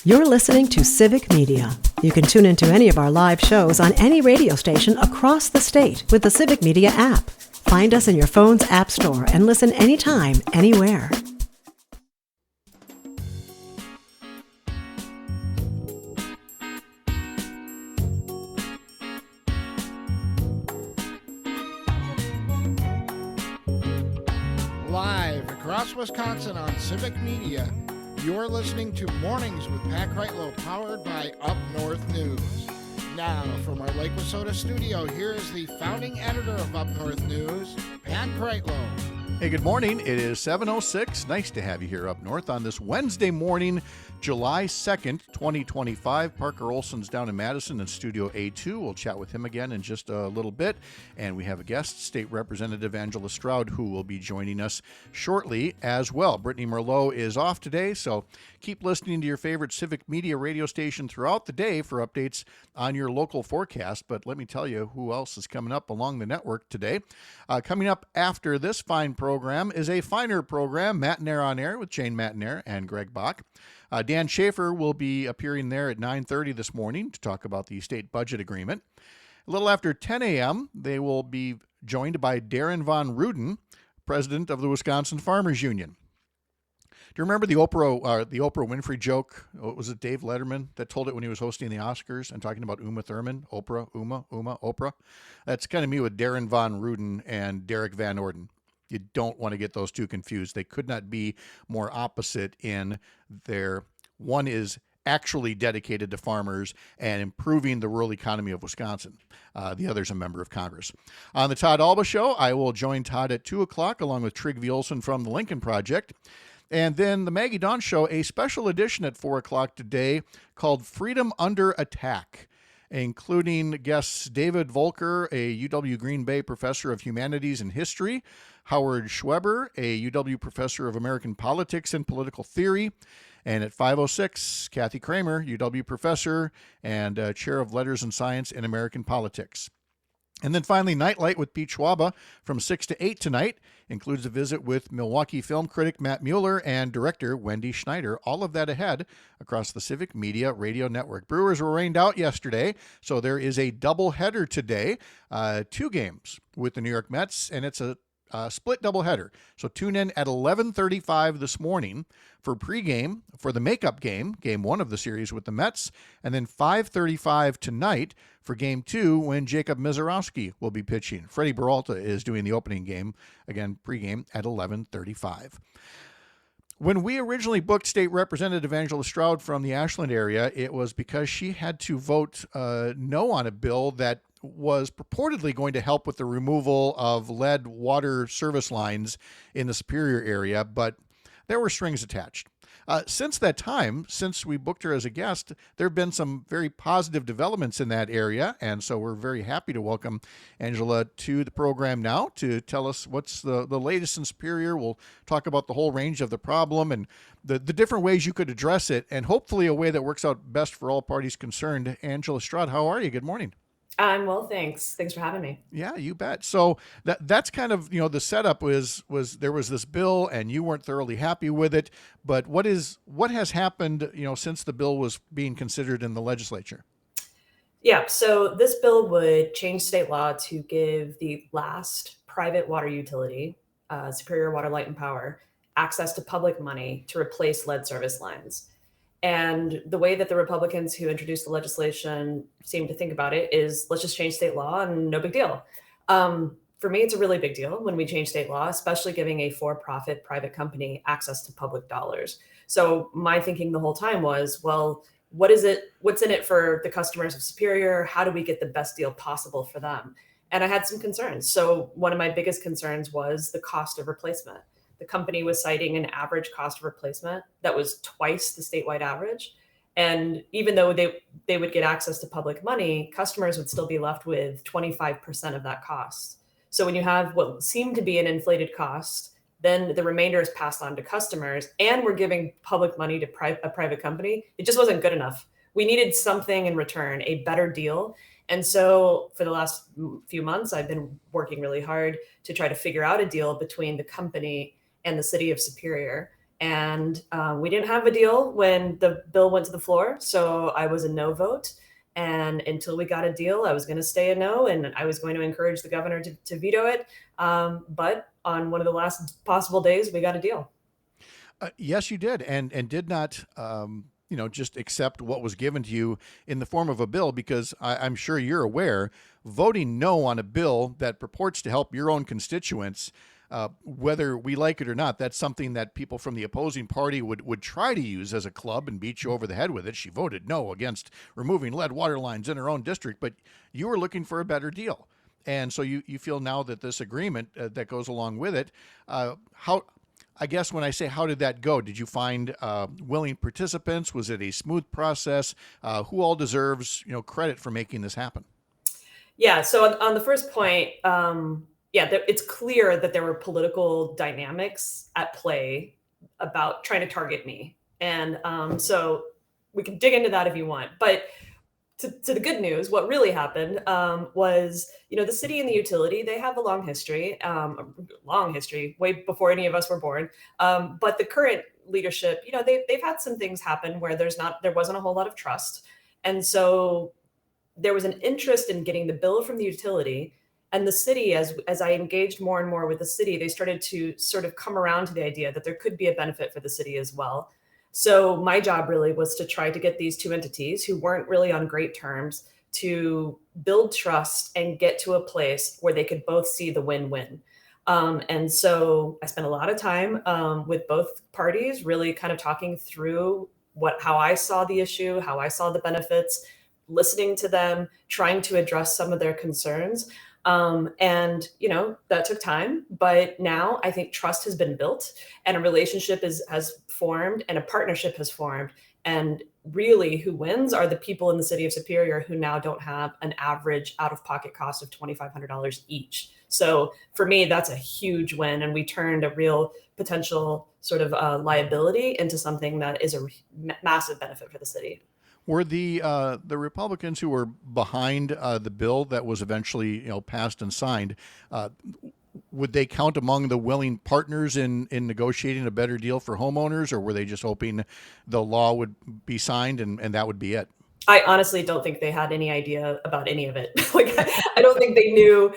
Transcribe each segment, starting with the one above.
You're listening to Civic Media. You can tune into any of our live shows on any radio station across the state with the Civic Media app. Find us in your phone's app store and listen anytime, anywhere. Live across Wisconsin on Civic Media, you're listening to Mornings with Pat Kreitlow, powered by Up North News. Now, from our Lake Wissota studio, here is the founding editor of Up North News, Pat Kreitlow. Hey, good morning. It is 7:06. Nice to have you here up north on this Wednesday morning, July 2nd, 2025. Parker Olson's down in Madison in Studio A2. We'll chat with him again in just a little bit. And we have a guest, State Representative Angela Stroud, who will be joining us shortly as well. Brittany Merlot is off today, so keep listening to your favorite Civic Media radio station throughout the day for updates on your local forecast. But let me tell you who else is coming up along the network today. Coming up after this fine program is a finer program, Matinaire on Air with Jane Matinaire and Greg Bach. Dan Schaefer will be appearing there at 9:30 this morning to talk about the state budget agreement. A little after 10 a.m., they will be joined by Darren Von Ruden, president of the Wisconsin Farmers Union. Do you remember the Oprah Winfrey joke? Was it Dave Letterman that told it when he was hosting the Oscars and talking about Uma Thurman? Oprah, Uma, Oprah. That's kind of me with Darren Von Ruden and Derek Van Orden. You don't want to get those two confused. They could not be more opposite in their, one is actually dedicated to farmers and improving the rural economy of Wisconsin. The other's a member of Congress. On the Todd Alba Show, I will join Todd at 2 o'clock along with Trig V. Olson from the Lincoln Project. And then the Maggie Dawn Show, a special edition at 4 o'clock today called Freedom Under Attack, including guests David Volker, a UW Green Bay professor of humanities and history, Howard Schweber, a UW professor of American politics and political theory, and at 5:06, Kathy Kramer, UW professor and chair of letters and science in American politics. And then finally, Nightlight with Pete Schwaba from 6 to 8 tonight includes a visit with Milwaukee film critic Matt Mueller and director Wendy Schneider. All of that ahead across the Civic Media Radio Network. Brewers were rained out yesterday, so there is a doubleheader today. 2 games with the New York Mets, and it's a split doubleheader. So tune in at 11:35 this morning for pregame for the makeup game, game 1 of the series with the Mets, and then 5:35 tonight for game 2 when Jacob Mizorowski will be pitching. Freddie Peralta is doing the opening game, again pregame at 11:35. When we originally booked State Representative Angela Stroud from the Ashland area, it was because she had to vote no on a bill that was purportedly going to help with the removal of lead water service lines in the Superior area, but there were strings attached. Since that time, since we booked her as a guest, there have been some very positive developments in that area, and so we're very happy to welcome Angela to the program now to tell us what's the latest in Superior. We'll talk about the whole range of the problem and the different ways you could address it, and hopefully a way that works out best for all parties concerned. Angela Stroud, how are you? Good morning. I'm well, thanks. Thanks for having me. Yeah, you bet. So that's kind of, the setup was there was this bill and you weren't thoroughly happy with it, but what has happened, since the bill was being considered in the legislature? Yeah, so this bill would change state law to give the last private water utility, Superior Water, Light and Power, access to public money to replace lead service lines. And the way that the Republicans who introduced the legislation seem to think about it is, let's just change state law and no big deal. For me, it's a really big deal when we change state law, especially giving a for-profit private company access to public dollars. So my thinking the whole time was, well, what's in it for the customers of Superior? How do we get the best deal possible for them? And I had some concerns. So one of my biggest concerns was the cost of replacement. The company was citing an average cost of replacement that was twice the statewide average. And even though they would get access to public money, customers would still be left with 25% of that cost. So when you have what seemed to be an inflated cost, then the remainder is passed on to customers, and we're giving public money to a private company. It just wasn't good enough. We needed something in return, a better deal. And so for the last few months, I've been working really hard to try to figure out a deal between the company and the city of Superior. And we didn't have a deal when the bill went to the floor. So I was a no vote. And until we got a deal, I was going to stay a no, and I was going to encourage the governor to veto it. But on one of the last possible days, we got a deal. Yes, you did, and did not, just accept what was given to you in the form of a bill, because I'm sure you're aware, voting no on a bill that purports to help your own constituents, whether we like it or not, that's something that people from the opposing party would try to use as a club and beat you over the head with it. She voted no against removing lead water lines in her own district, but you were looking for a better deal. And so you feel now that this agreement that goes along with it, I guess when I say how did that go, did you find willing participants? Was it a smooth process? Who all deserves credit for making this happen? Yeah. So on the first point, it's clear that there were political dynamics at play about trying to target me, and so we can dig into that if you want. But to the good news, what really happened was, the city and the utility, they have a long history, way before any of us were born. But the current leadership, they've had some things happen where there wasn't a whole lot of trust. And so there was an interest in getting the bill from the utility, and the city, as I engaged more and more with the city, they started to sort of come around to the idea that there could be a benefit for the city as well. So my job really was to try to get these two entities who weren't really on great terms to build trust and get to a place where they could both see the win-win. And so I spent a lot of time with both parties, really kind of talking through how I saw the issue, how I saw the benefits, listening to them, trying to address some of their concerns. And that took time, but now I think trust has been built, and a relationship has formed, and a partnership has formed. And really, who wins are the people in the city of Superior who now don't have an average out-of-pocket cost of $2,500 each. So for me, that's a huge win. And we turned a real potential sort of liability into something that is a massive benefit for the city. Were the Republicans who were behind the bill that was eventually passed and signed, would they count among the willing partners in negotiating a better deal for homeowners, or were they just hoping the law would be signed and that would be it? I honestly don't think they had any idea about any of it. I don't think they knew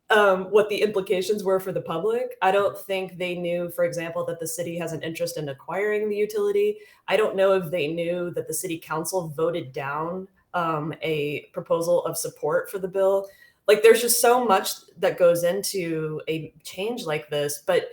what the implications were for the public. I don't think they knew, for example, that the city has an interest in acquiring the utility. I don't know if they knew that the city council voted down a proposal of support for the bill. There's just so much that goes into a change like this. But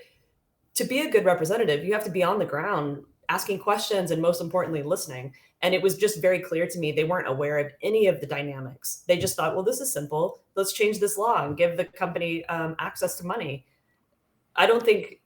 to be a good representative, you have to be on the ground asking questions and, most importantly, listening. And it was just very clear to me they weren't aware of any of the dynamics. They just thought, well, this is simple. Let's change this law and give the company access to money. I don't think,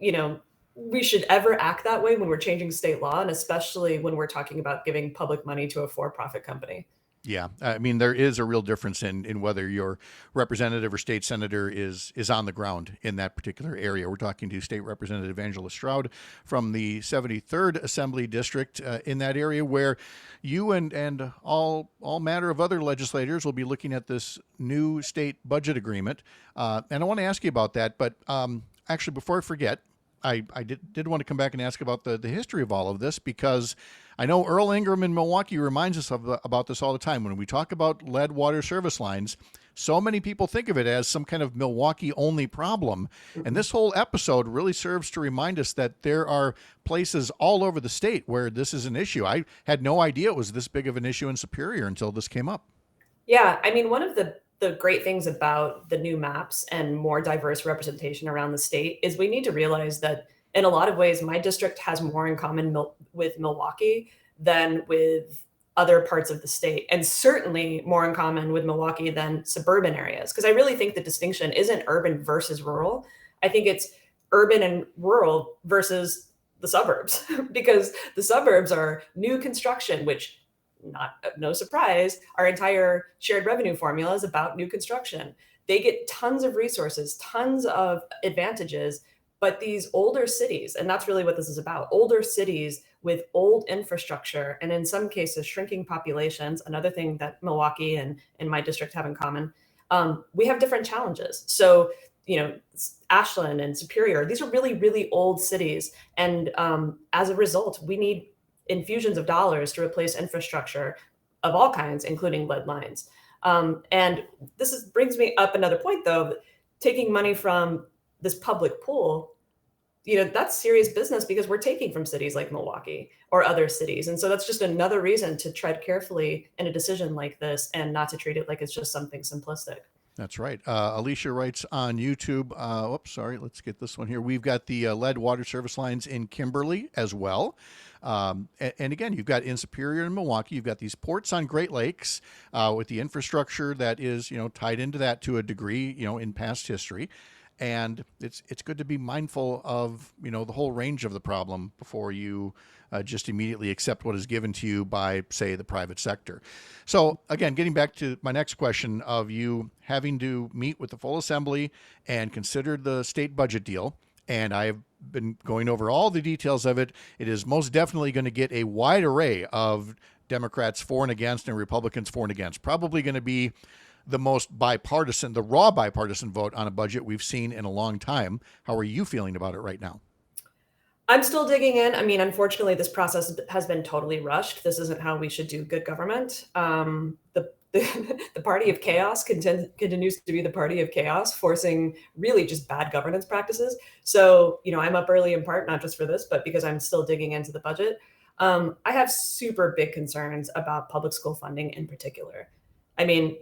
we should ever act that way when we're changing state law, and especially when we're talking about giving public money to a for-profit company. Yeah, I mean, there is a real difference in whether your representative or state senator is on the ground in that particular area. We're talking to State Representative Angela Stroud from the 73rd Assembly District in that area, where you and all matter of other legislators will be looking at this new state budget agreement. And I want to ask you about that. But actually, before I forget, I did want to come back and ask about the history of all of this, because I know Earl Ingram in Milwaukee reminds us about this all the time. When we talk about lead water service lines, so many people think of it as some kind of Milwaukee-only problem. And this whole episode really serves to remind us that there are places all over the state where this is an issue. I had no idea it was this big of an issue in Superior until this came up. Yeah, I mean, one of the great things about the new maps and more diverse representation around the state is we need to realize that in a lot of ways, my district has more in common with Milwaukee than with other parts of the state, and certainly more in common with Milwaukee than suburban areas. Because I really think the distinction isn't urban versus rural. I think it's urban and rural versus the suburbs, because the suburbs are new construction, which, no surprise, our entire shared revenue formula is about new construction. They get tons of resources, tons of advantages. But these older cities, and that's really what this is about, older cities with old infrastructure, and in some cases, shrinking populations, another thing that Milwaukee and my district have in common, We have different challenges. So, Ashland and Superior, these are really, really old cities. And as a result, we need infusions of dollars to replace infrastructure of all kinds, including lead lines. And this brings me up another point, though. Taking money from this public pool, that's serious business, because we're taking from cities like Milwaukee or other cities. And so that's just another reason to tread carefully in a decision like this and not to treat it like it's just something simplistic. That's right. Alicia writes on YouTube, let's get this one here. We've got the lead water service lines in Kimberly as well. And again, you've got in Superior and Milwaukee, you've got these ports on Great Lakes with the infrastructure that is, tied into that to a degree, in past history. And it's good to be mindful of, the whole range of the problem before you just immediately accept what is given to you by, say, the private sector. So again, getting back to my next question of you having to meet with the full assembly and consider the state budget deal, and I've been going over all the details of it. It is most definitely going to get a wide array of Democrats for and against and Republicans for and against. Probably going to be the most bipartisan, the raw bipartisan vote on a budget we've seen in a long time. How are you feeling about it right now? I'm still digging in. I mean, unfortunately, this process has been totally rushed. This isn't how we should do good government. The party of chaos continues to be the party of chaos, forcing really just bad governance practices. So, I'm up early in part, not just for this, but because I'm still digging into the budget. I have super big concerns about public school funding in particular. I mean,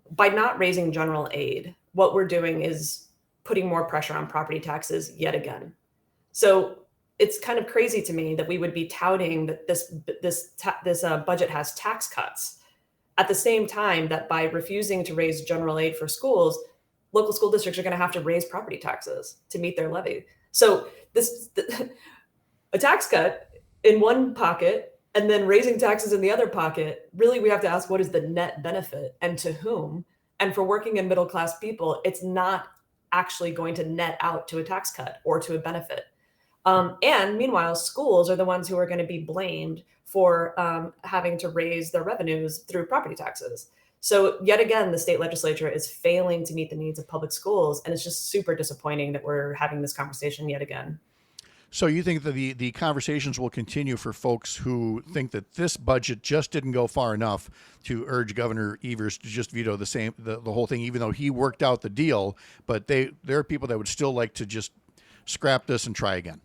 by not raising general aid, what we're doing is putting more pressure on property taxes yet again. So it's kind of crazy to me that we would be touting that this budget has tax cuts at the same time that by refusing to raise general aid for schools, local school districts are going to have to raise property taxes to meet their levy. So a tax cut in one pocket and then raising taxes in the other pocket, really we have to ask, what is the net benefit and to whom? And for working and middle class people, it's not actually going to net out to a tax cut or to a benefit. And meanwhile, schools are the ones who are going to be blamed for having to raise their revenues through property taxes. So yet again, the state legislature is failing to meet the needs of public schools. And it's just super disappointing that we're having this conversation yet again. So you think that the conversations will continue for folks who think that this budget just didn't go far enough to urge Governor Evers to just veto the whole thing, even though he worked out the deal, but there are people that would still like to just scrap this and try again.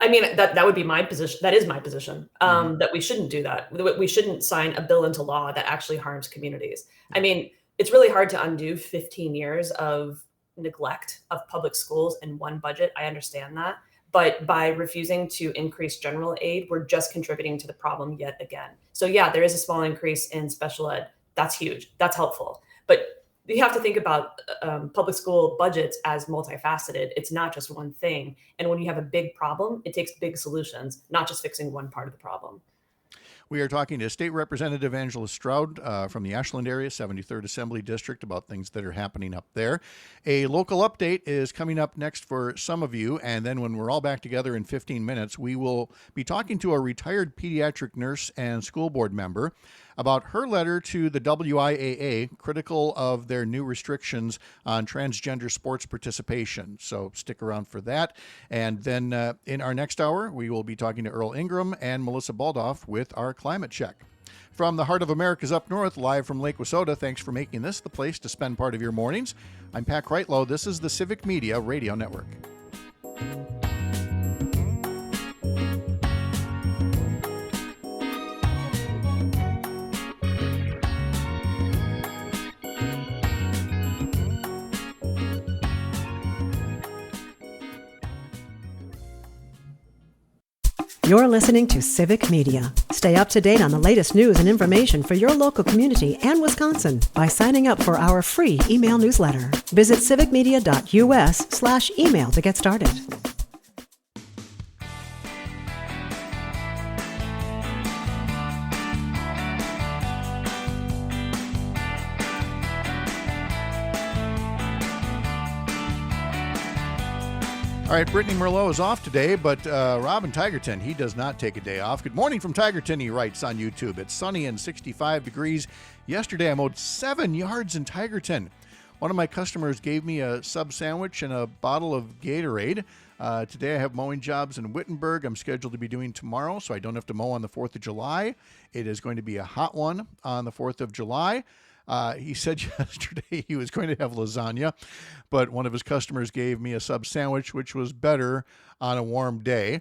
I mean, that would be my position. That is my position, that we shouldn't do that. We shouldn't sign a bill into law that actually harms communities. I mean, it's really hard to undo 15 years of neglect of public schools in one budget. I understand that. But by refusing to increase general aid, we're just contributing to the problem yet again. So yeah, there is a small increase in special ed. That's huge. That's helpful. But you have to think about public school budgets as multifaceted. It's not just one thing. And when you have a big problem, it takes big solutions, not just fixing one part of the problem. We are talking to State Representative Angela Stroud from the Ashland area, 73rd Assembly District, about things that are happening up there. A local update is coming up next for some of you, and then when we're all back together in 15 minutes, we will be talking to a retired pediatric nurse and school board member about her letter to the WIAA, critical of their new restrictions on transgender sports participation. So stick around for that. And then in our next hour, we will be talking to Earl Ingram and Melissa Baldoff with our climate check. From the heart of America's up north, live from Lake Wissota, thanks for making this the place to spend part of your mornings. I'm Pat Kreitlow. This is the Civic Media Radio Network. You're listening to Civic Media. Stay up to date on the latest news and information for your local community and Wisconsin by signing up for our free email newsletter. Visit civicmedia.us/email to get started. All right, Brittany Merlot is off today, but Robin Tigerton, he does not take a day off. Good morning from Tigerton, he writes on YouTube. It's sunny and 65 degrees. Yesterday, I mowed 7 yards in Tigerton. One of my customers gave me a sub sandwich and a bottle of Gatorade. Today, I have mowing jobs in Wittenberg I'm scheduled to be doing tomorrow, so I don't have to mow on the 4th of July. It is going to be a hot one on the 4th of July. He said yesterday he was going to have lasagna, but one of his customers gave me a sub sandwich, which was better on a warm day.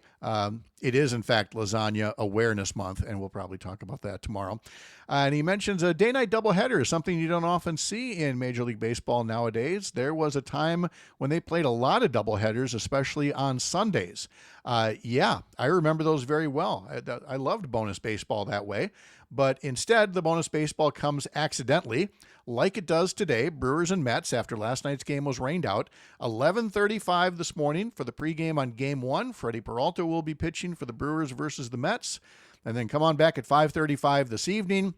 It is, in fact, Lasagna Awareness Month, and we'll probably talk about that tomorrow. And he mentions a day-night doubleheader, something you don't often see in Major League Baseball nowadays. There was a time when they played a lot of doubleheaders, especially on Sundays. Yeah, I remember those very well. I loved bonus baseball that way. But instead, the bonus baseball comes accidentally, like it does today. Brewers and Mets, after last night's game was rained out. 11:35 this morning for the pregame on Game 1. Freddie Peralta will be pitching for the Brewers versus the Mets. And then come on back at 5:35 this evening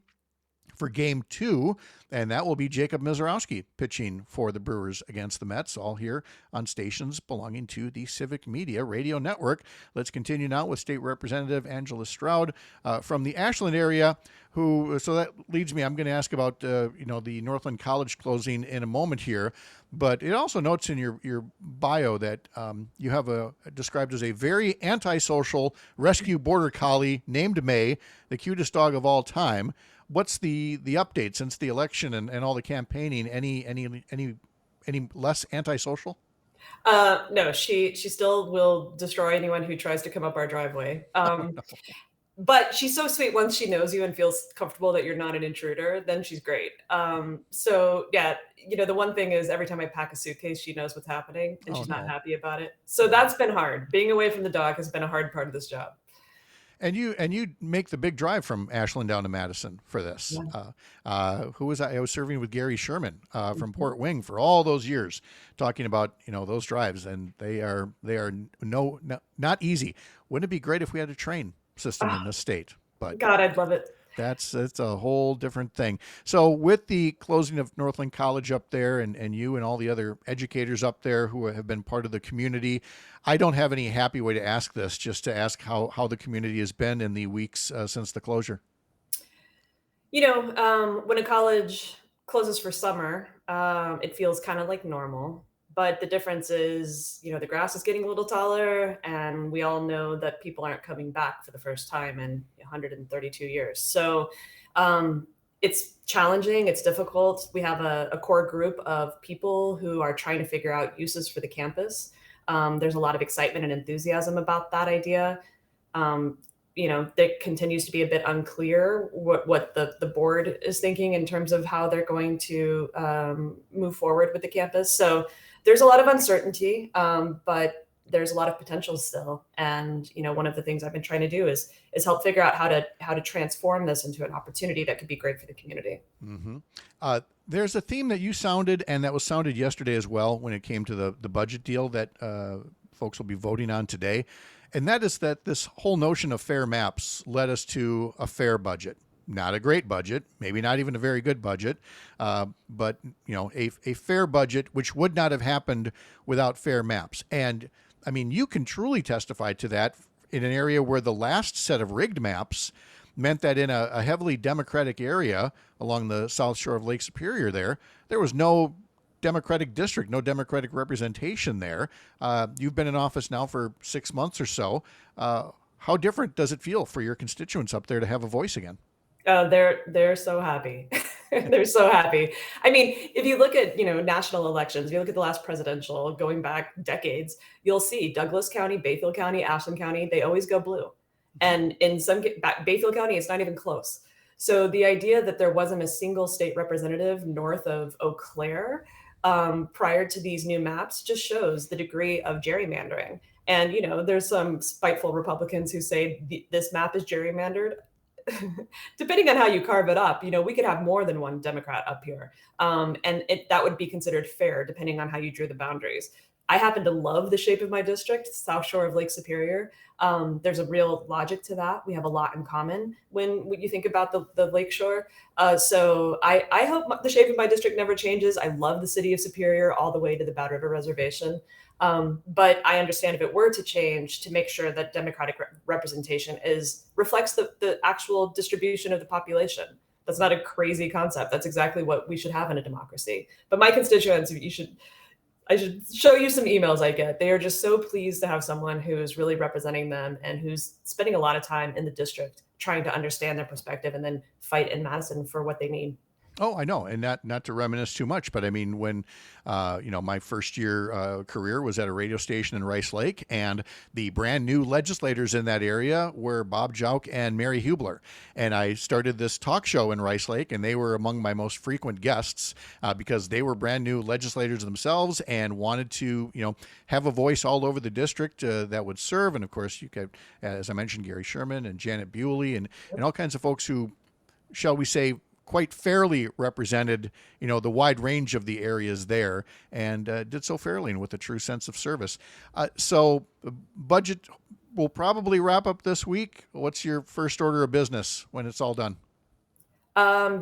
for Game 2, and that will be Jacob Mizorowski pitching for the Brewers against the Mets, all here on stations belonging to the Civic Media Radio Network. Let's continue now with State Representative Angela Stroud from the Ashland area, so that leads me, I'm going to ask about the Northland College closing in a moment here, but it also notes in your bio that you have described as a very antisocial rescue border collie named May, the cutest dog of all time. What's the update since the election and all the campaigning? Any less antisocial? No, she still will destroy anyone who tries to come up our driveway. But she's so sweet once she knows you and feels comfortable that you're not an intruder, then she's great. So yeah, the one thing is every time I pack a suitcase, she knows what's happening and she's not happy about it. So that's been hard. Being away from the dog has been a hard part of this job. And you make the big drive from Ashland down to Madison for this. Yeah. Who was I? I was serving with Gary Sherman from Port Wing for all those years, talking about those drives, and they are not easy. Wouldn't it be great if we had a train system in this state? But God, I'd love it. It's a whole different thing. So with the closing of Northland College up there and you and all the other educators up there who have been part of the community, I don't have any happy way to ask this, just to ask how the community has been in the weeks since the closure. When a college closes for summer, it feels kind of like normal. But the difference is, the grass is getting a little taller, and we all know that people aren't coming back for the first time in 132 years. So it's challenging. It's difficult. We have a core group of people who are trying to figure out uses for the campus. There's a lot of excitement and enthusiasm about that idea. There continues to be a bit unclear what the board is thinking in terms of how they're going to move forward with the campus. So there's a lot of uncertainty, but there's a lot of potential still. And, one of the things I've been trying to do is help figure out how to transform this into an opportunity that could be great for the community. Mm-hmm. There's a theme that you sounded, and that was sounded yesterday as well when it came to the budget deal that folks will be voting on today. And that is that this whole notion of fair maps led us to a fair budget. Not a great budget, maybe not even a very good budget, but a fair budget, which would not have happened without fair maps. And I mean, you can truly testify to that in an area where the last set of rigged maps meant that in a heavily Democratic area along the south shore of Lake Superior there was no Democratic district, no Democratic representation there. You've been in office now for 6 months or so. How different does it feel for your constituents up there to have a voice again? They're so happy. They're so happy. I mean, if you look at, national elections, if you look at the last presidential going back decades, you'll see Douglas County, Bayfield County, Ashland County, they always go blue. And in Bayfield County, it's not even close. So the idea that there wasn't a single state representative north of Eau Claire prior to these new maps just shows the degree of gerrymandering. And, there's some spiteful Republicans who say this map is gerrymandered. Depending on how you carve it up, we could have more than one Democrat up here. And that would be considered fair, depending on how you drew the boundaries. I happen to love the shape of my district, South Shore of Lake Superior. There's a real logic to that. We have a lot in common when you think about the Lake Shore. So I hope the shape of my district never changes. I love the city of Superior all the way to the Bad River Reservation. But I understand if it were to change, to make sure that democratic representation reflects the actual distribution of the population. That's not a crazy concept. That's exactly what we should have in a democracy. But my constituents, I should show you some emails I get. They are just so pleased to have someone who's really representing them and who's spending a lot of time in the district trying to understand their perspective and then fight in Madison for what they need. Oh, I know. And not to reminisce too much, but I mean, when, my first year career was at a radio station in Rice Lake, and the brand new legislators in that area were Bob Jauk and Mary Hubler. And I started this talk show in Rice Lake, and they were among my most frequent guests because they were brand new legislators themselves and wanted to, have a voice all over the district that would serve. And of course, you got, as I mentioned, Gary Sherman and Janet Bewley and all kinds of folks who, shall we say, quite fairly represented, the wide range of the areas there, and did so fairly and with a true sense of service. So budget will probably wrap up this week. What's your first order of business when it's all done?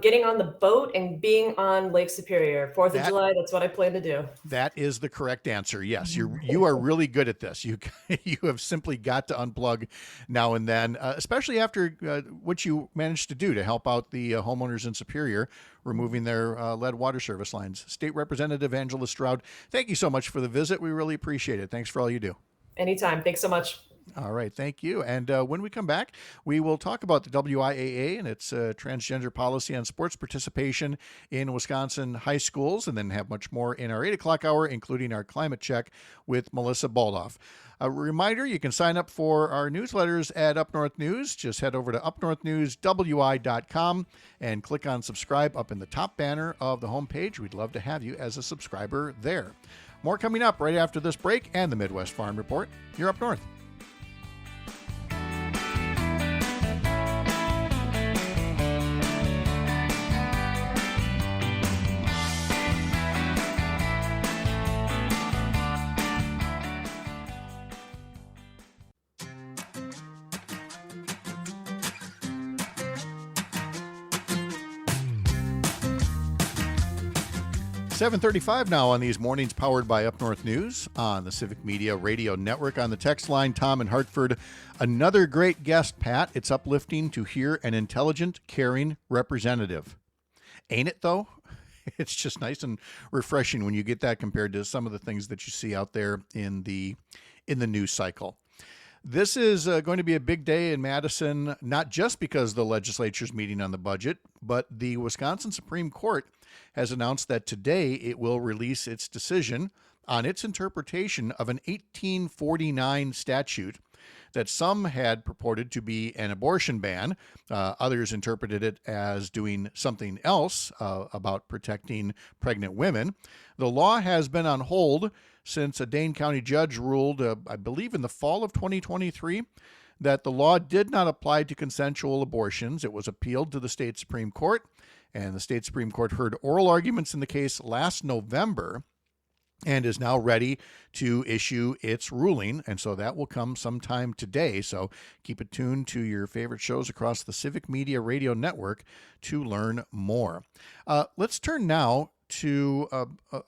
Getting on the boat and being on Lake Superior. 4th of July, that's what I plan to do. That is the correct answer. Yes, you are really good at this. You have simply got to unplug now and then, especially after what you managed to do to help out the homeowners in Superior, removing their lead water service lines. State Representative Angela Stroud, thank you so much for the visit. We really appreciate it. Thanks for all you do. Anytime. Thanks so much. All right. Thank you. And when we come back, we will talk about the WIAA and its transgender policy on sports participation in Wisconsin high schools, and then have much more in our 8 o'clock hour, including our climate check with Melissa Baldoff. A reminder, you can sign up for our newsletters at Up North News. Just head over to upnorthnewswi.com and click on subscribe up in the top banner of the homepage. We'd love to have you as a subscriber there. More coming up right after this break and the Midwest Farm Report. You're Up North. 7:35 now on these mornings, powered by Up North News on the Civic Media Radio Network. On the text line, Tom in Hartford. Another great guest, Pat. It's uplifting to hear an intelligent, caring representative. Ain't it, though? It's just nice and refreshing when you get that compared to some of the things that you see out there in the news cycle. This is going to be a big day in Madison, not just because the legislature's meeting on the budget, but the Wisconsin Supreme Court has announced that today it will release its decision on its interpretation of an 1849 statute that some had purported to be an abortion ban. Others interpreted it as doing something else about protecting pregnant women. The law has been on hold since a Dane County judge ruled, I believe in the fall of 2023, that the law did not apply to consensual abortions. It was appealed to the state Supreme Court, and the state Supreme Court heard oral arguments in the case last November and is now ready to issue its ruling. And so that will come sometime today. So keep it tuned to your favorite shows across the Civic Media Radio Network to learn more. Let's turn now to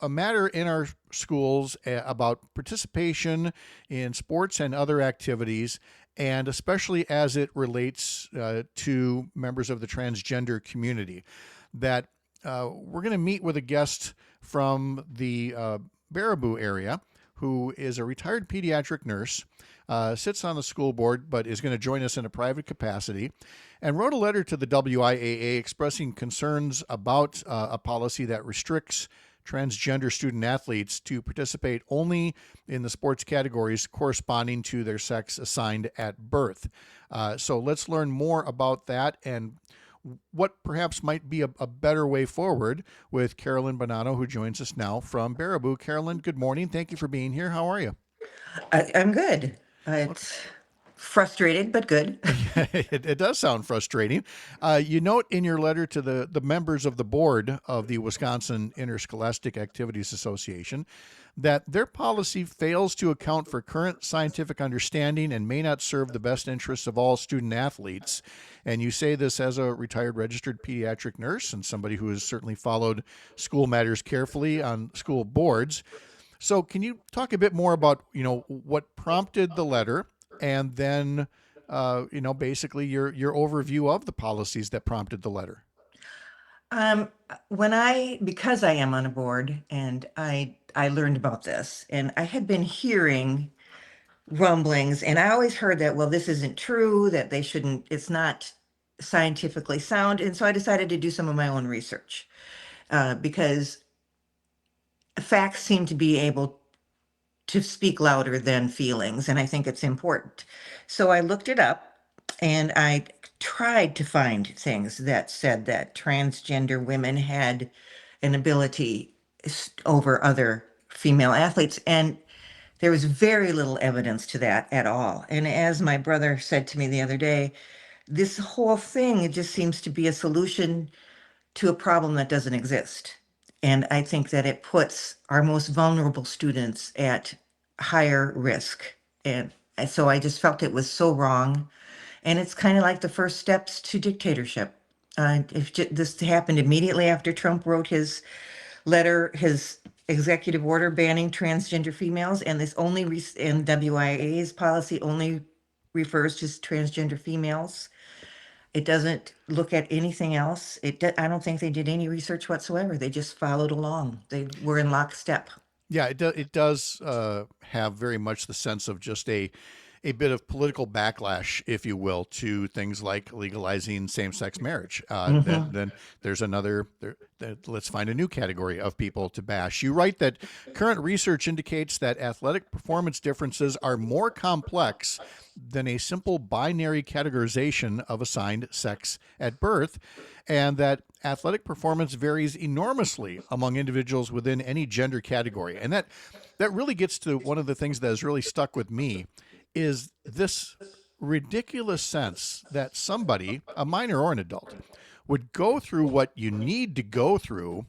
a matter in our schools about participation in sports and other activities, and especially as it relates to members of the transgender community. That we're going to meet with a guest from the Baraboo area who is a retired pediatric nurse, sits on the school board, but is going to join us in a private capacity, and wrote a letter to the WIAA expressing concerns about a policy that restricts transgender student athletes to participate only in the sports categories corresponding to their sex assigned at birth. So let's learn more about that and what perhaps might be a better way forward with Carolyn Bonanno, who joins us now from Baraboo. Carolyn, good morning. Thank you for being here. How are you? I'm good. It's frustrated, but good. It does sound frustrating. You note in your letter to the members of the board of the Wisconsin Interscholastic Activities Association that their policy fails to account for current scientific understanding and may not serve the best interests of all student athletes. And you say this as a retired registered pediatric nurse and somebody who has certainly followed school matters carefully on school boards. So can you talk a bit more about, what prompted the letter, and then, basically your overview of the policies that prompted the letter? Because I am on a board and I learned about this and I had been hearing rumblings and I always heard that, well, this isn't true, that they shouldn't, it's not scientifically sound. And so I decided to do some of my own research because facts seem to be able to speak louder than feelings. And I think it's important. So I looked it up and I tried to find things that said that transgender women had an ability over other female athletes. And there was very little evidence to that at all. And as my brother said to me the other day, this whole thing, it just seems to be a solution to a problem that doesn't exist. And I think that it puts our most vulnerable students at higher risk. And so I just felt it was so wrong. And it's kind of like the first steps to dictatorship. If this happened immediately after Trump wrote his letter, his executive order banning transgender females, and this only and WIAA's policy only refers to transgender females. It doesn't look at anything else. I don't think they did any research whatsoever. They just followed along. They were in lockstep. Yeah, it does have very much the sense of just a bit of political backlash, if you will, to things like legalizing same-sex marriage. Then there's let's find a new category of people to bash. You write that current research indicates that athletic performance differences are more complex than a simple binary categorization of assigned sex at birth, and that athletic performance varies enormously among individuals within any gender category. And that really gets to one of the things that has really stuck with me, is this ridiculous sense that somebody, a minor or an adult, would go through what you need to go through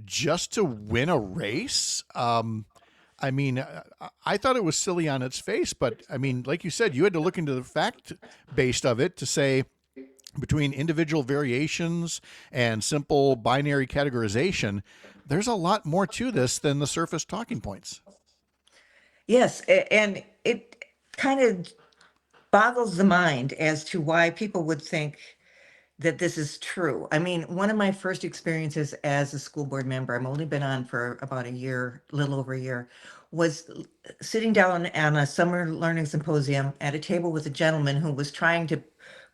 just to win a race. I mean, I thought it was silly on its face, but I mean, like you said, you had to look into the fact based of it to say between individual variations and simple binary categorization, there's a lot more to this than the surface talking points. Yes, and it kind of boggles the mind as to why people would think that this is true. I mean, one of my first experiences as a school board member, I've only been on for about a year, a little over a year, was sitting down on a summer learning symposium at a table with a gentleman who was trying to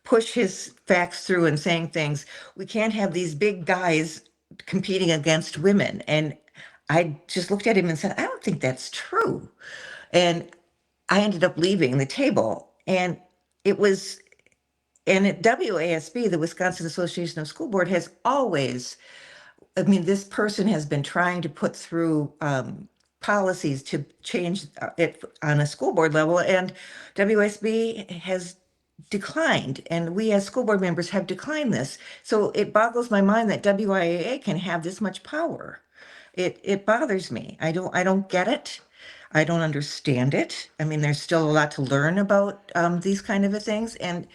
push his facts through and saying things. We can't have these big guys competing against women. And I just looked at him and said, I don't think that's true. And I ended up leaving the table. And at WASB, the Wisconsin Association of School Board, has always, I mean, this person has been trying to put through policies to change it on a school board level, and WASB has declined, and we as school board members have declined this. So it boggles my mind that WIAA can have this much power. It bothers me. I don't get it. I don't understand it. I mean, there's still a lot to learn about these kind of things, and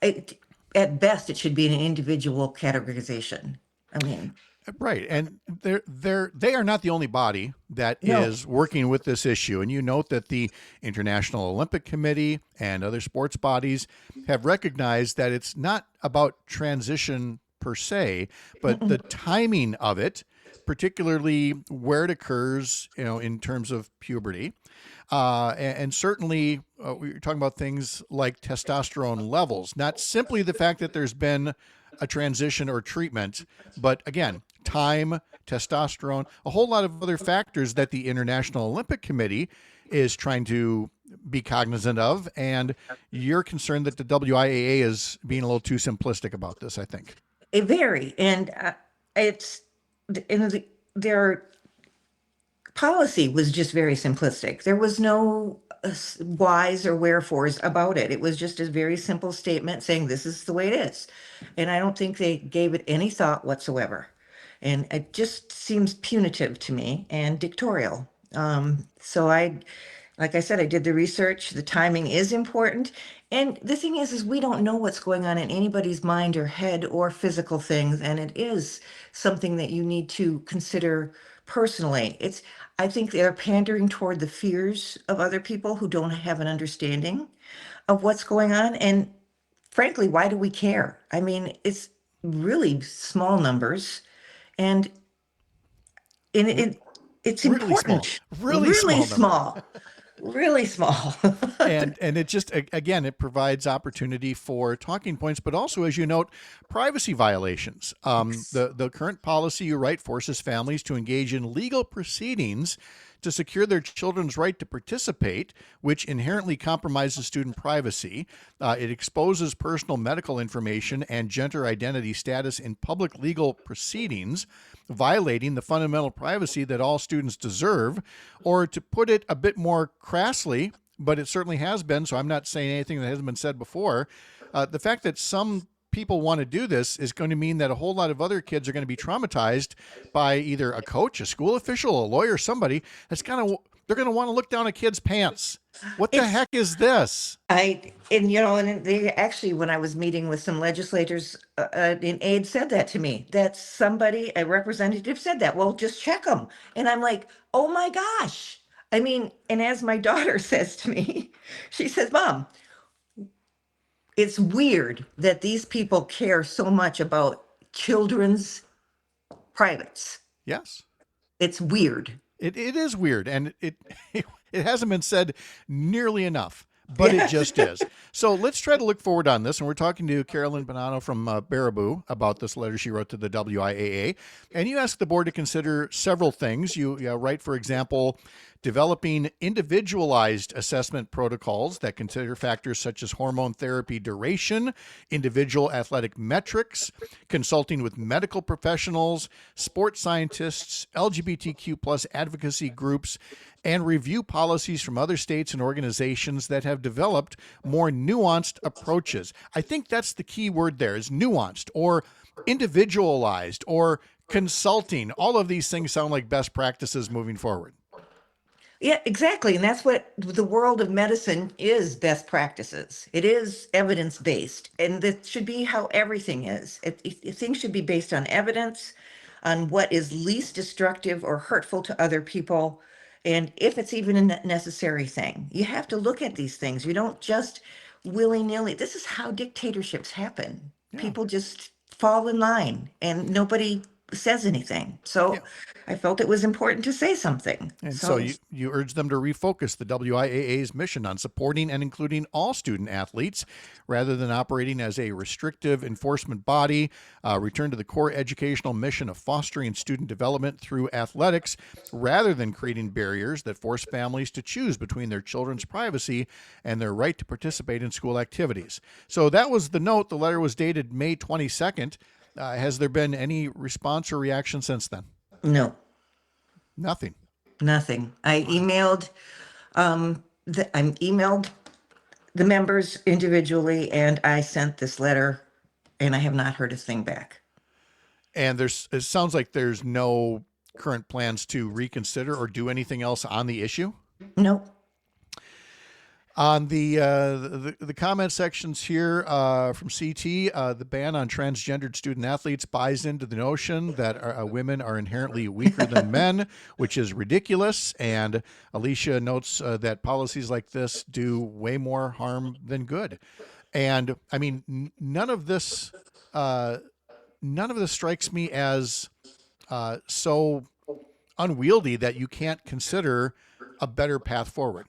at best, it should be an individual categorization. I mean, right, and they are not the only body that No. is working with this issue. And you note that the International Olympic Committee and other sports bodies have recognized that it's not about transition per se, but the timing of it, particularly where it occurs, in terms of puberty. And certainly we're talking about things like testosterone levels, not simply the fact that there's been a transition or treatment, but again, time, testosterone, a whole lot of other factors that the International Olympic Committee is trying to be cognizant of. And you're concerned that the WIAA is being a little too simplistic about this, I think. It vary, and their policy was just very simplistic. There was no whys or wherefores about it. It was just a very simple statement saying this is the way it is. And I don't think they gave it any thought whatsoever. And it just seems punitive to me and dictatorial. So like I said, I did the research. The timing is important. And the thing is we don't know what's going on in anybody's mind or head or physical things. And it is something that you need to consider personally. I think they're pandering toward the fears of other people who don't have an understanding of what's going on. And frankly, why do we care? I mean, it's really small numbers, and it's Really small. important. Really small number. small. Really small. And it just, again, it provides opportunity for talking points, but also, as you note, privacy violations. The current policy, you write, forces families to engage in legal proceedings to secure their children's right to participate, which inherently compromises student privacy. It exposes personal medical information and gender identity status in public legal proceedings, violating the fundamental privacy that all students deserve. Or to put it a bit more crassly, but it certainly has been, so I'm not saying anything that hasn't been said before, the fact that some people want to do this is going to mean that a whole lot of other kids are going to be traumatized by either a coach, a school official, a lawyer, somebody that's they're going to want to look down a kid's pants. What the heck is this? And they actually, when I was meeting with some legislators in aid, said that to me, that a representative said that. Well, just check them. And I'm like, oh my gosh. I mean, and as my daughter says to me, she says, Mom, it's weird that these people care so much about children's privates. Yes. It's weird. It is weird, and it hasn't been said nearly enough, but it just is. So let's try to look forward on this, and we're talking to Carolyn Bonanno from Baraboo about this letter she wrote to the WIAA, and you asked the board to consider several things. You write, for example, developing individualized assessment protocols that consider factors such as hormone therapy duration, individual athletic metrics, consulting with medical professionals, sports scientists, LGBTQ plus advocacy groups, and review policies from other states and organizations that have developed more nuanced approaches. I think that's the key word there, is nuanced or individualized or consulting. All of these things sound like best practices moving forward. Yeah, exactly. And that's what the world of medicine is, best practices. It is evidence-based. And that should be how everything is. Things should be based on evidence, on what is least destructive or hurtful to other people. And if it's even a necessary thing, you have to look at these things. You don't just willy-nilly. This is how dictatorships happen. Yeah. People just fall in line and nobody says anything. So Yeah. I felt it was important to say something. And so you urge them to refocus the WIAA's mission on supporting and including all student athletes rather than operating as a restrictive enforcement body, return to the core educational mission of fostering student development through athletics rather than creating barriers that force families to choose between their children's privacy and their right to participate in school activities. So that was the note. The letter was dated May 22nd. Has there been any response or reaction since then? No. Nothing. I emailed the members individually, and I sent this letter, and I have not heard a thing back. And it sounds like there's no current plans to reconsider or do anything else on the issue? No. On the comment sections here from CT, the ban on transgendered student athletes buys into the notion that women are inherently weaker than men, which is ridiculous. And Alicia notes that policies like this do way more harm than good. And I mean, none of this strikes me as so unwieldy that you can't consider a better path forward.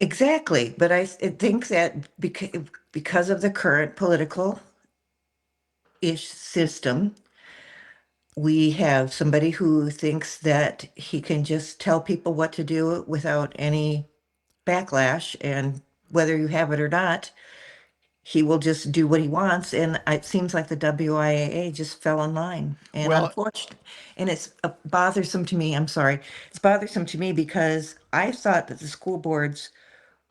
Exactly. But I think that because of the current political-ish system, we have somebody who thinks that he can just tell people what to do without any backlash, and whether you have it or not, he will just do what he wants. And it seems like the WIAA just fell in line. And unfortunately, and it's bothersome to me. I'm sorry. It's bothersome to me because I thought that the school boards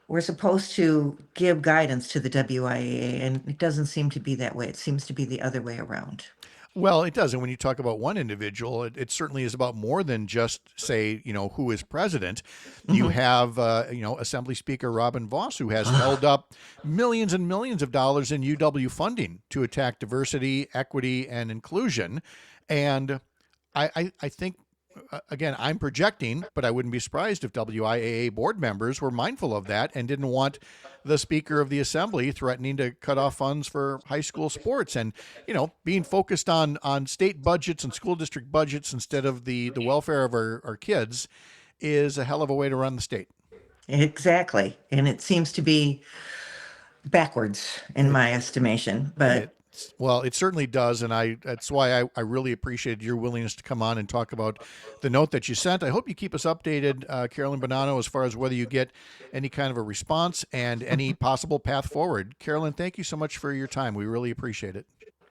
were supposed to give guidance to the WIAA, and it doesn't seem to be that way. It seems to be the other way around. Well, it does. And when you talk about one individual, it certainly is about more than just, say, who is president. Mm-hmm. You have, Assembly Speaker Robin Voss, who has held up millions and millions of dollars in UW funding to attack diversity, equity, and inclusion. And I think again, I'm projecting, but I wouldn't be surprised if WIAA board members were mindful of that and didn't want the Speaker of the Assembly threatening to cut off funds for high school sports. And, being focused on state budgets and school district budgets instead of the welfare of our kids is a hell of a way to run the state. Exactly. And it seems to be backwards in my estimation, but Well, it certainly does, and that's why I really appreciated your willingness to come on and talk about the note that you sent. I hope you keep us updated, Carolyn Bonanno, as far as whether you get any kind of a response and any possible path forward. Carolyn, thank you so much for your time. We really appreciate it.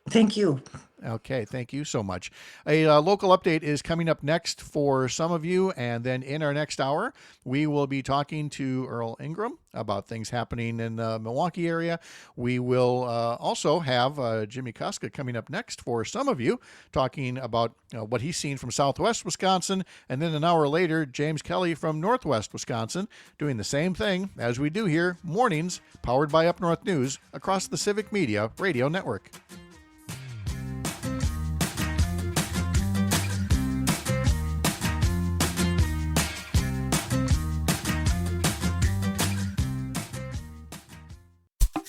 thank you. Okay, thank you so much. A local update is coming up next for some of you, and then in our next hour, we will be talking to Earl Ingram about things happening in the Milwaukee area. We will also have Jimmy Kuska coming up next for some of you, talking about what he's seen from Southwest Wisconsin, and then an hour later, James Kelly from Northwest Wisconsin, doing the same thing as we do here, mornings, powered by Up North News, across the Civic Media Radio Network.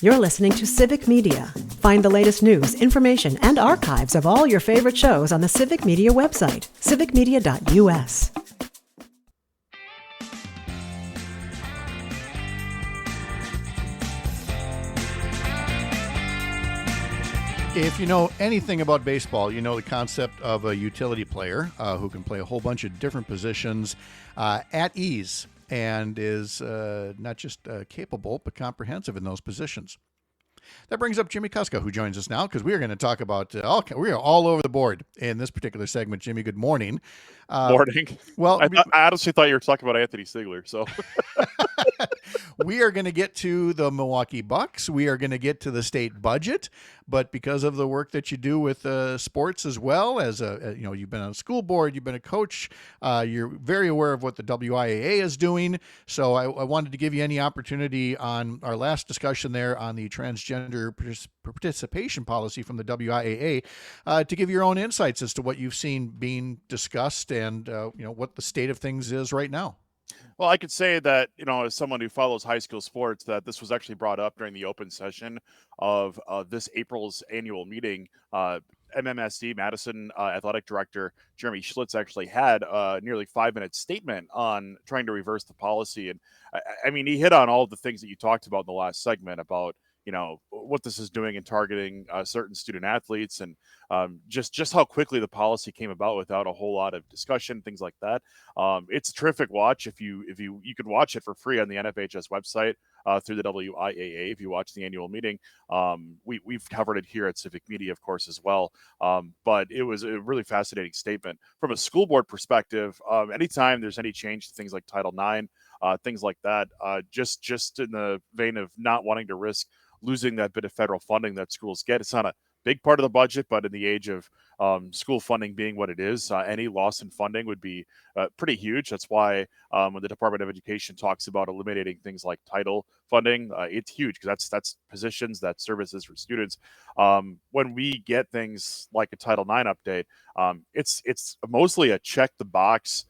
You're listening to Civic Media. Find the latest news, information, and archives of all your favorite shows on the Civic Media website, civicmedia.us. If you know anything about baseball, you know the concept of a utility player who can play a whole bunch of different positions at ease and is not just capable, but comprehensive in those positions. That brings up Jimmy Kuska, who joins us now, because we are going to talk about, we are all over the board in this particular segment. Jimmy, good morning. Morning. Well, I honestly thought you were talking about Anthony Stigler. So we are going to get to the Milwaukee Bucks. We are going to get to the state budget, but because of the work that you do with sports as well as you've been on a school board, you've been a coach, you're very aware of what the WIAA is doing. So I wanted to give you any opportunity on our last discussion there on the transgender participation policy from the WIAA to give your own insights as to what you've seen being discussed and what the state of things is right now. Well, I could say that, as someone who follows high school sports, that this was actually brought up during the open session of this April's annual meeting. MMSD, Madison Athletic Director Jeremy Schlitz actually had a nearly 5-minute statement on trying to reverse the policy. And I mean, he hit on all of the things that you talked about in the last segment about, what this is doing in targeting certain student athletes and just how quickly the policy came about without a whole lot of discussion, things like that. It's a terrific watch. If you can watch it for free on the NFHS website through the WIAA. If you watch the annual meeting, we've covered it here at Civic Media, of course, as well. But it was a really fascinating statement from a school board perspective. Anytime there's any change to things like Title IX, things like that, just in the vein of not wanting to risk losing that bit of federal funding that schools get. It's not a big part of the budget, but in the age of school funding being what it is, any loss in funding would be pretty huge. That's why when the Department of Education talks about eliminating things like title funding, it's huge because that's positions, that's services for students. When we get things like a Title IX update, it's mostly a check the box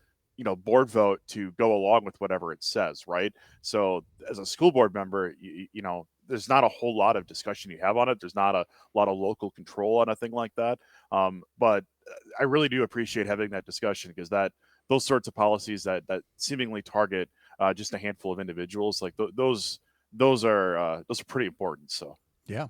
board vote to go along with whatever it says, right? So as a school board member, there's not a whole lot of discussion you have on it. There's not a lot of local control on a thing like that. But I really do appreciate having that discussion because those sorts of policies that seemingly target just a handful of individuals, like those are pretty important. So. Yeah,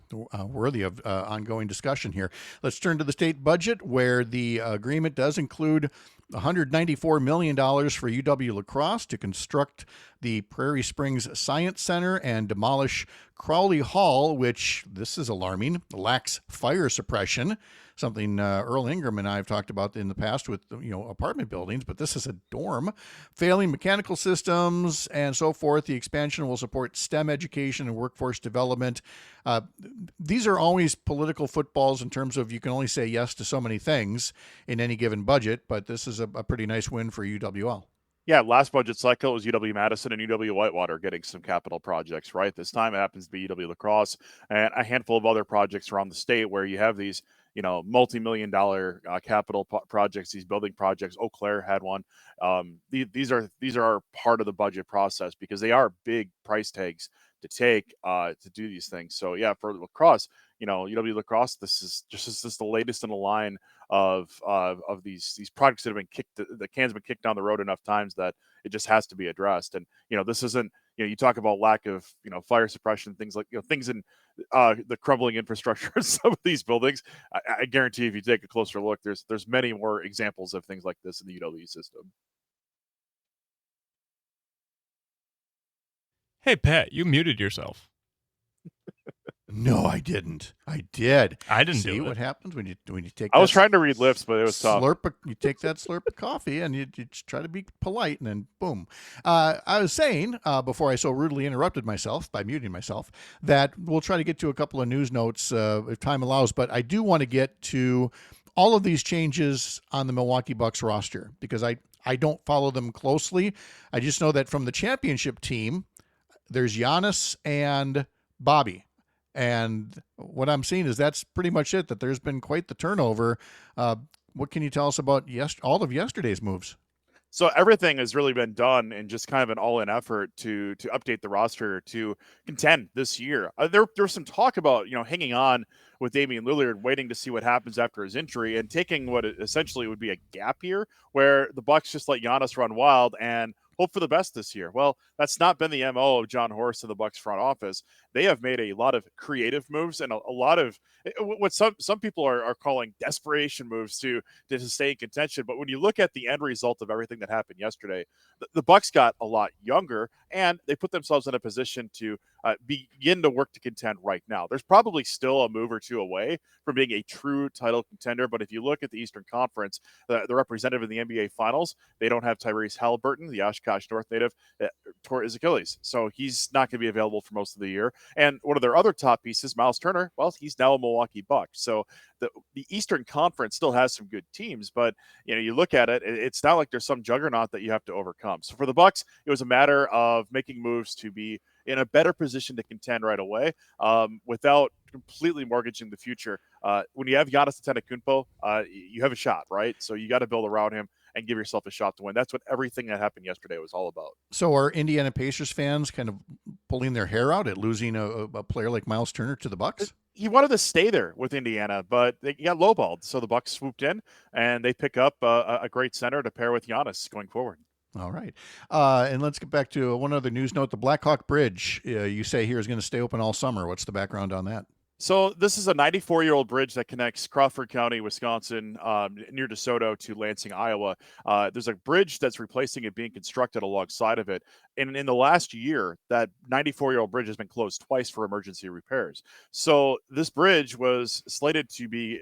worthy of ongoing discussion here. Let's turn to the state budget, where the agreement does include $194 million for UW La Crosse to construct the Prairie Springs Science Center and demolish Crowley Hall, which, this is alarming, lacks fire suppression, something Earl Ingram and I have talked about in the past with apartment buildings, but this is a dorm. Failing mechanical systems and so forth. The expansion will support STEM education and workforce development. These are always political footballs in terms of you can only say yes to so many things in any given budget, but this is a pretty nice win for UWL. Yeah, last budget cycle it was UW-Madison and UW-Whitewater getting some capital projects, right? This time it happens to be UW-La Crosse and a handful of other projects around the state where you have these, multi-million-dollar capital projects, these building projects. Eau Claire had one. These are part of the budget process because they are big price tags to take to do these things. So yeah, for La Crosse, UW-La Crosse, this is the latest in a line of these projects that have been kicked. The can's been kicked down the road enough times that it just has to be addressed. And this isn't. You talk about lack of fire suppression, things like things in the crumbling infrastructure of some of these buildings. I guarantee if you take a closer look, there's many more examples of things like this in the UW system. Hey, Pat, you muted yourself. No, I didn't. I did. I didn't see do what it. happens when you take. I was trying to read lips, but it was tough. You take that slurp of coffee and you just try to be polite, and then boom. I was saying before I so rudely interrupted myself by muting myself that we'll try to get to a couple of news notes if time allows, but I do want to get to all of these changes on the Milwaukee Bucks roster because I don't follow them closely. I just know that from the championship team, there's Giannis and Bobby. And what I'm seeing is that's pretty much it, that there's been quite the turnover. What can you tell us about all of yesterday's moves? So everything has really been done in just kind of an all-in effort to update the roster to contend this year. There's some talk about, hanging on with Damian Lillard, waiting to see what happens after his injury and taking what essentially would be a gap year where the Bucks just let Giannis run wild and hope for the best this year. Well, that's not been the MO of John Horst and the Bucks front office. They have made a lot of creative moves and a lot of what some people are calling desperation moves to stay in contention. But when you look at the end result of everything that happened yesterday, the Bucks got a lot younger and they put themselves in a position to begin to work to contend right now. There's probably still a move or two away from being a true title contender. But if you look at the Eastern Conference, the representative in the NBA Finals, they don't have Tyrese Halliburton, the Oshkosh North native, tore his Achilles. So he's not going to be available for most of the year. And one of their other top pieces, Miles Turner, well, he's now a Milwaukee Buck. So the Eastern Conference still has some good teams, but you look at it, it's not like there's some juggernaut that you have to overcome. So for the Bucks, it was a matter of making moves to be in a better position to contend right away without completely mortgaging the future. When you have Giannis Antetokounmpo, you have a shot, right? So you got to build around him and give yourself a shot to win. That's what everything that happened yesterday was all about. So are Indiana Pacers fans kind of pulling their hair out at losing a player like Miles Turner to the Bucks? He wanted to stay there with Indiana, but they got lowballed. So the Bucks swooped in and they pick up a great center to pair with Giannis going forward. All right. And let's get back to one other news note. The Blackhawk Bridge, you say here, is going to stay open all summer. What's the background on that? So this is a 94-year-old bridge that connects Crawford County, Wisconsin, near DeSoto to Lansing, Iowa. There's a bridge that's replacing it being constructed alongside of it. And in the last year, that 94-year-old bridge has been closed twice for emergency repairs. So this bridge was slated to be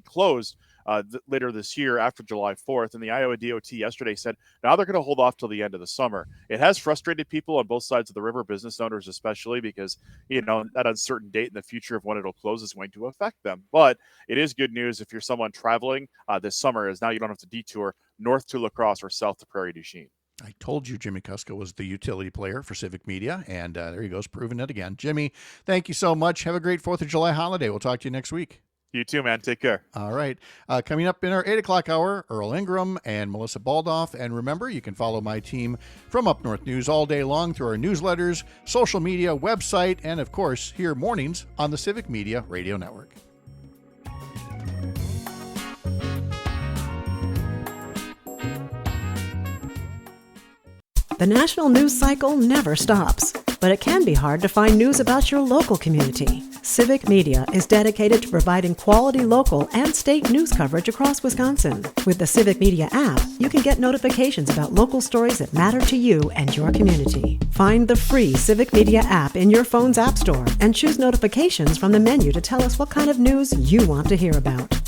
closed later this year after July 4th. And the Iowa DOT yesterday said, now they're going to hold off till the end of the summer. It has frustrated people on both sides of the river, business owners especially, because, that uncertain date in the future of when it'll close is going to affect them. But it is good news if you're someone traveling this summer, as now you don't have to detour north to La Crosse or south to Prairie du Chien. I told you Jimmy Kuska was the utility player for Civic Media, and there he goes, proving it again. Jimmy, thank you so much. Have a great 4th of July holiday. We'll talk to you next week. You too, man. Take care. All right. Coming up in our 8 o'clock hour, Earl Ingram and Melissa Baldoff. And remember, you can follow my team from Up North News all day long through our newsletters, social media, website, and, of course, here mornings on the Civic Media Radio Network. The national news cycle never stops, but it can be hard to find news about your local community. Civic Media is dedicated to providing quality local and state news coverage across Wisconsin. With the Civic Media app, you can get notifications about local stories that matter to you and your community. Find the free Civic Media app in your phone's app store and choose notifications from the menu to tell us what kind of news you want to hear about.